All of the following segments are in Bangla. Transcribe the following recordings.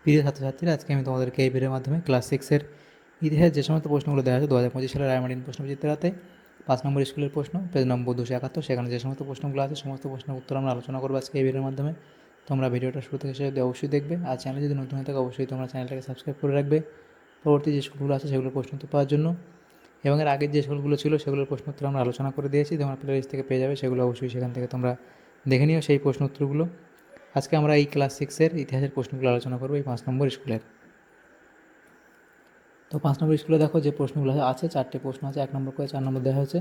প্রিয় ছাত্রছাত্রীরা, আজকে আমি তোমাদেরকে এই ভিডিওর মাধ্যমে ক্লাস 6-এর ইতিহাস যে সমস্ত প্রশ্নগুলো দেওয়া আছে 2025 সালের রায়মার্টিন প্রশ্নবিচিত্রাতে 5 নম্বর স্কুলের প্রশ্ন, পেজ নম্বর 271, সেখানে যে সমস্ত প্রশ্নগুলো আছে সমস্ত প্রশ্নের উত্তর আমরা আলোচনা করবো আজকে এই ভিডিওর মাধ্যমে। তোমরা ভিডিওটা শুরু থেকে শেষ অবধি অবশ্যই দেখবে, আর চ্যানেলে যদি নতুন হয়ে থাকে অবশ্যই তোমরা চ্যানেলটাকে সাবস্ক্রাইব করে রাখবে পরবর্তী যে স্কুলগুলো আছে সেগুলোর প্রশ্ন উত্তর পাওয়ার জন্য। এবং এর আগের যে স্কুলগুলো ছিল সেগুলোর প্রশ্ন উত্তর আমরা আলোচনা করে দিয়েছি, তোমরা প্লে লিস্ট থেকে পেয়ে যাবে, সেগুলো অবশ্যই সেখান থেকে তোমরা দেখে নিও সেই প্রশ্ন উত্তরগুলো। আজকে আমরা এই ক্লাস 6-এর ইতিহাসের প্রশ্নগুলো আলোচনা করবো এই 5 নম্বর স্কুলের। তো 5 নম্বর স্কুলে দেখো যে প্রশ্নগুলো আছে, 4টে প্রশ্ন আছে, 1 নম্বর করে 4 নম্বর দেওয়া হয়েছে।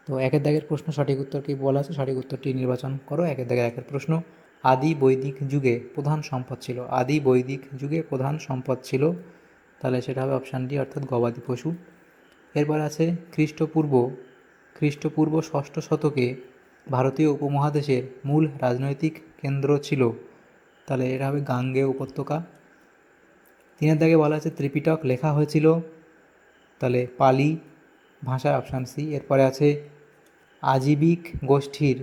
তো একের দাগের প্রশ্ন সঠিক উত্তর কী বলা আছে, সঠিক উত্তরটি নির্বাচন করো। একের দাগের একের প্রশ্ন, আদি বৈদিক যুগে প্রধান সম্পদ ছিল, আদি বৈদিক যুগে প্রধান সম্পদ ছিল, তাহলে সেটা হবে অপশান ডি, অর্থাৎ গবাদি পশু। এরপর আছে খ্রিস্টপূর্ব ষষ্ঠ শতকে ভারতীয় উপমহাদেশের মূল রাজনৈতিক কেন্দ্র ছিল, তাহলে এটা হবে গাঙ্গেয় উপত্যকা। 3 দাগে বলা আছে ত্রিপিটক লেখা হয়েছিল, তাহলে পালি ভাষার অপশান সি। এরপরে আছে আজীবিক গোষ্ঠীর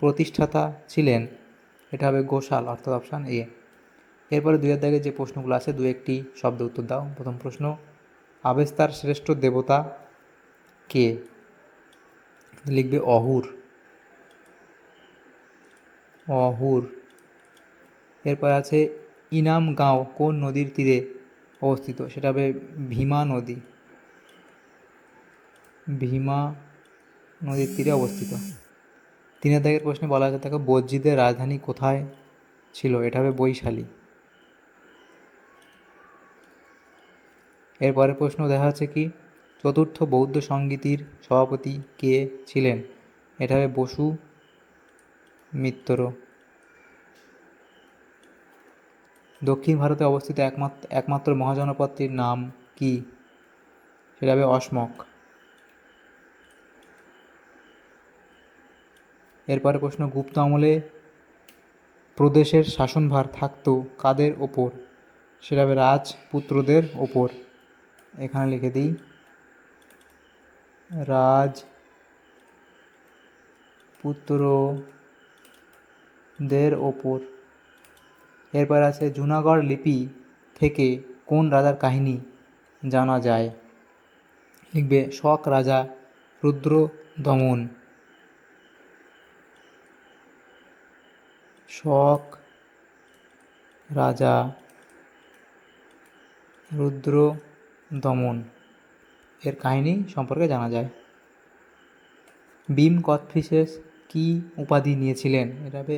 প্রতিষ্ঠাতা ছিলেন, এটা হবে গোশাল, অর্থাৎ অপশান এ। এরপরে 2 দাগে যে প্রশ্নগুলো আছে 2-1টি শব্দ উত্তর দাও। প্রথম প্রশ্ন, আবেস্তার শ্রেষ্ঠ দেবতা কে? লিখবে অহুর, অহুর। এরপর আছে ইনামগাঁও কোন নদীর তীরে অবস্থিত, সেটা হবে ভীমা নদী, ভীমা নদীর তীরে অবস্থিত। 3 দাগের প্রশ্নে বলা আছে দেখো বজ্জীদের রাজধানী কোথায় ছিল, এটা হবে বৈশালী। এরপরের প্রশ্ন দেখা যাচ্ছে কি, চতুর্থ বৌদ্ধ সংগীতির সভাপতি কে ছিলেন, এটা হবে বসু মিত্র। দক্ষিণ ভারতে অবস্থিত একমাত্র মহাজনপদটির নাম কি, সেটা হবে অসমক। এরপরে প্রশ্ন, গুপ্ত আমলে প্রদেশের শাসনভার থাকতো কাদের ওপর, সেটা হবে রাজপুত্রদের ওপর। এখানে লিখে দিই রাজপুত্রদের ওপর। এরপর আছে জুনাগড় লিপি থেকে কোন রাজার কাহিনী জানা যায়, লিখবে শক রাজা রুদ্র দমন, শক রাজা রুদ্র দমন এর কাহিনী সম্পর্কে জানা যায়। ভীম কোচটিসেস কি উপাধি নিয়েছিলেন, এটা হবে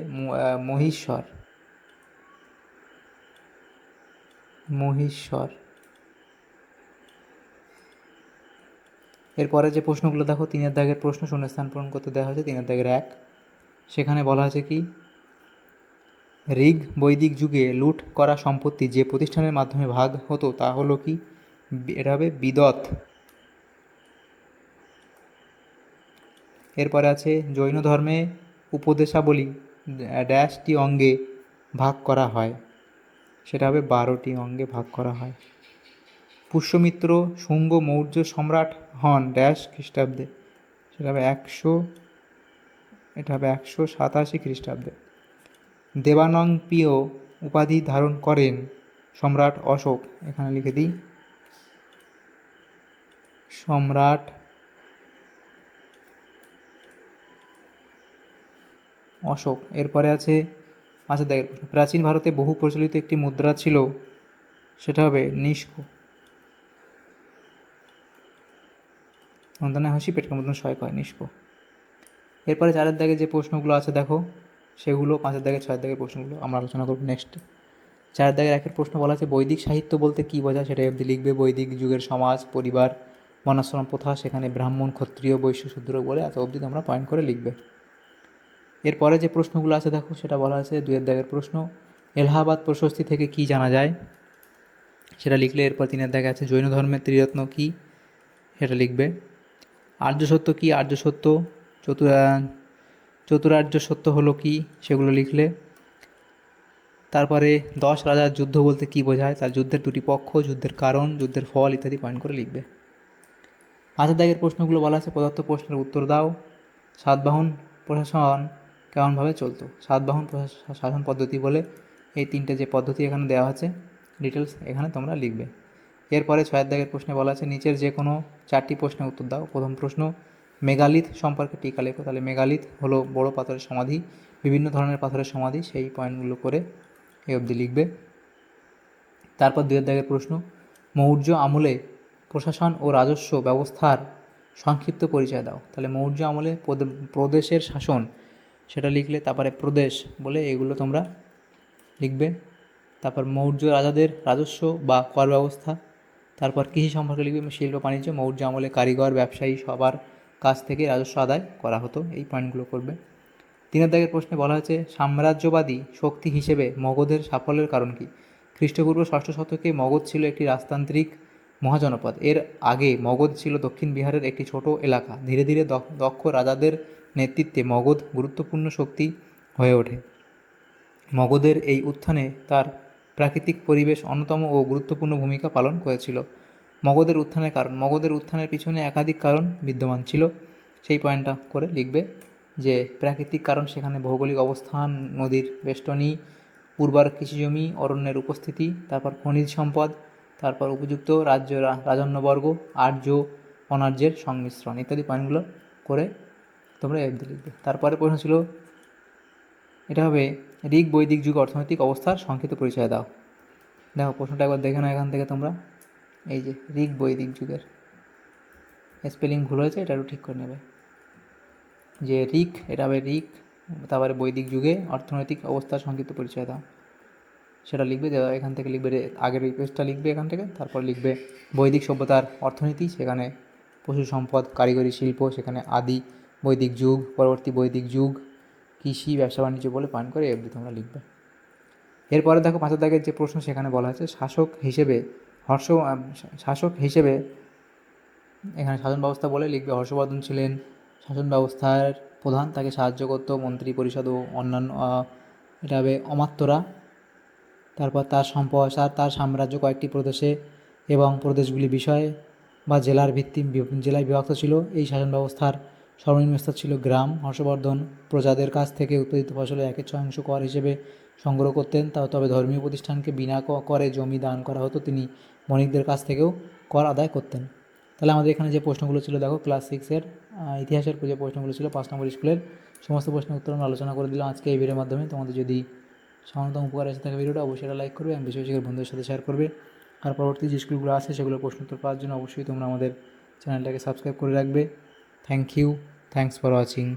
মহীশ্বর, মহীশ্বর। এরপরে যে প্রশ্নগুলো দেখো 3 দাগের প্রশ্ন, শূন্যস্থান পূরণ করতে দেওয়া হয়েছে 3 দাগের 1, সেখানে বলা আছে কি, ঋগ বৈদিক যুগে লুট করা সম্পত্তি যে প্রতিষ্ঠানের মাধ্যমে ভাগ হতো তা হলো কি, এটা হবে বিদত। এরপরে আছে জৈন ধর্মে উপদেশাবলী ড্যাশটি অঙ্গে ভাগ করা হয়, সেটা হবে 12টি অঙ্গে ভাগ করা হয়। পুষ্যমিত্র শুঙ্গ মৌর্য সম্রাট হন ড্যাশ খ্রিস্টাব্দে, সেটা হবে 187 খ্রিস্টাব্দে। দেবানংপিয় উপাধি ধারণ করেন সম্রাট অশোক, এখানে লিখে দিই সম্রাট অশোক। এরপরে আছে দেখের প্রশ্ন, প্রাচীন ভারতে বহু প্রচলিত একটি মুদ্রা ছিল, সেটা হবে নিষ্ক, অন্তনে হাসি পেটের মতন শয় কয়, নিষ্ক। এরপরে 4 দাগে যে প্রশ্নগুলো আছে দেখো সেগুলো 5 দাগে 6 দাগের প্রশ্নগুলো আমরা আলোচনা করবো নেক্সট। 4 দাগের 1 প্রশ্ন বলা আছে বৈদিক সাহিত্য বলতে কী বোঝায়, সেটা অবধি লিখবে বৈদিক যুগের সমাজ পরিবার বর্ণাশ্রম প্রথা, সেখানে ব্রাহ্মণ ক্ষত্রিয় বৈশ্য শূদ্র বলে এত অবধি তোমরা পয়েন্ট করে লিখবে। এরপরে যে প্রশ্নগুলো আছে দেখো সেটা বলা আছে 2 দাগের প্রশ্ন, এলাহাবাদ প্রশস্তি থেকে কি জানা যায়, সেটা লিখলে। এরপর 3 দাগে আছে জৈন ধর্মের ত্রিরত্ন কি, সেটা লিখবে। আর্য সত্য কি, আর্য সত্য চতুরার্য সত্য হলো কি, সেগুলো লিখলে। তারপরে 10 রাজার যুদ্ধ বলতে কী বোঝায়, তার যুদ্ধের 2টি পক্ষ, যুদ্ধের কারণ, যুদ্ধের ফল ইত্যাদি পয়েন্ট করে লিখবে। 5 দাগের প্রশ্নগুলো বলা আছে প্রদত্ত প্রশ্নের উত্তর দাও। সাতবাহন প্রশাসন কেমনভাবে চলতো, সাতবাহন শাসন পদ্ধতি বলে এই তিনটে যে পদ্ধতি এখানে দেওয়া আছে ডিটেলস এখানে তোমরা লিখবে। এরপরে 6 দাগের প্রশ্নে বলা আছে নিচের যে কোনো 4টি প্রশ্নের উত্তর দাও। প্রথম প্রশ্ন, মেগালিথ সম্পর্কে টিকা লেখো। তাহলে মেগালিথ হলো বড় পাথরের সমাধি, বিভিন্ন ধরনের পাথরের সমাধি, সেই পয়েন্টগুলো করে এই অবধি লিখবে। তারপর 2 দাগের প্রশ্ন, মৌর্য আমলে প্রশাসন ও রাজস্ব ব্যবস্থার সংক্ষিপ্ত পরিচয় দাও। তাহলে মৌর্য আমলে প্রদেশের শাসন সেটা লিখলে, তারপরে প্রদেশ বলে এগুলো তোমরা লিখবে। তারপর মৌর্য রাজাদের রাজস্ব বা কর ব্যবস্থা, তারপর কৃষি সম্পর্কে লিখবে, শিল্প বাণিজ্য, মৌর্য আমলে কারিগর ব্যবসায়ী সবার কাছ থেকে রাজস্ব আদায় করা হতো, এই পয়েন্টগুলো করবে। 3 দাগের প্রশ্নে বলা হয়েছে সাম্রাজ্যবাদী শক্তি হিসেবে মগধের সাফল্যের কারণ কী। খ্রিস্টপূর্ব 6ষ্ঠ শতকে মগধ ছিল একটি রাজতান্ত্রিক মহাজনপদ। এর আগে মগধ ছিল দক্ষিণ বিহারের একটি ছোট এলাকা। ধীরে ধীরে দক্ষ রাজাদের নেতৃত্বে মগধ গুরুত্বপূর্ণ শক্তি হয়ে ওঠে। মগধের এই উত্থানে তার প্রাকৃতিক পরিবেশ অন্যতম ও গুরুত্বপূর্ণ ভূমিকা পালন করেছিল। মগধের উত্থানের কারণ, মগধের উত্থানের পিছনে একাধিক কারণ বিদ্যমান ছিল, সেই পয়েন্টটা করে লিখবে যে প্রাকৃতিক কারণ সেখানে ভৌগোলিক অবস্থান, নদীর বেষ্টনী, উর্বর কৃষিজমি, অরণ্যের উপস্থিতি, তারপর খনিজ সম্পদ, তারপর উপযুক্ত রাজন্যবর্গ, আর্য অনার্যের সংমিশ্রণ ইত্যাদি পয়েন্টগুলো করে তোমরা এফ লিখবে। তারপরে প্রশ্ন ছিল, এটা হবে ঋগ বৈদিক যুগ অর্থনৈতিক অবস্থার সংক্ষিপ্ত পরিচয় দাও। দেখো প্রশ্নটা একবার দেখে নাও এখান থেকে তোমরা, এই যে ঋগ বৈদিক যুগের স্পেলিং ভুল হয়েছে, এটা একটু ঠিক করে নেবে। যে ঋগ, এটা হবে ঋগ, তারপরে বৈদিক যুগে অর্থনৈতিক অবস্থার সংক্ষিপ্ত পরিচয় দাও, সেটা লিখবে। এখান থেকে লিখবে আগের এই পেজটা লিখবে এখান থেকে, তারপর লিখবে বৈদিক সভ্যতার অর্থনীতি, সেখানে পশু সম্পদ, কারিগরি শিল্প, সেখানে আদি বৈদিক যুগ, পরবর্তী বৈদিক যুগ, কৃষি, ব্যবসা বাণিজ্য বলে পয়েন্ট করে এফডি তোমরা লিখবে। এরপরে দেখো 5 দাগের যে প্রশ্ন সেখানে বলা আছে শাসক হিসেবে এখানে শাসন ব্যবস্থা বলে লিখবে হর্ষবর্ধন ছিলেন শাসন ব্যবস্থার প্রধান, তাকে সাহায্য করতো মন্ত্রী পরিষদ ও অন্যান্য এটা হবে অমাত্যরা। তারপর তার সম্পদ, তার সাম্রাজ্য কয়েকটি প্রদেশে এবং প্রদেশগুলি বিষয় বা জেলায় বিভক্ত ছিল। এই শাসন ব্যবস্থার সর্বনিম্ন স্তর ছিল গ্রাম। হর্ষবর্ধন প্রজাদের কাছ থেকে উৎপাদিত ফসলের 1/6 কর হিসেবে সংগ্রহ করতেন, তবে ধর্মীয় প্রতিষ্ঠানকে বিনা করে জমি দান করা হতো। তিনি বণিকদের কাছ থেকেও কর আদায় করতেন। তাহলে আমাদের এখানে যে প্রশ্নগুলো ছিল দেখো, ক্লাস 6-এর ইতিহাসের যে প্রশ্নগুলো ছিল 5 নম্বর স্কুলের, সমস্ত প্রশ্নের উত্তর আমরা আলোচনা করে দিলাম আজকে এই ভিডিওর মাধ্যমে। তোমাদের যদি সামান্যতম উপকার এসে থাকে ভিডিওটা অবশ্যই এটা লাইক করবে এবং বেশি বেশি করে বন্ধুদের সাথে শেয়ার করবে। আর পরবর্তী যে স্কুলগুলো আছে সেগুলোর প্রশ্ন উত্তর পাওয়ার জন্য অবশ্যই তোমরা আমাদের চ্যানেলটাকে সাবস্ক্রাইব করে রাখবে। Thank you, thanks for watching.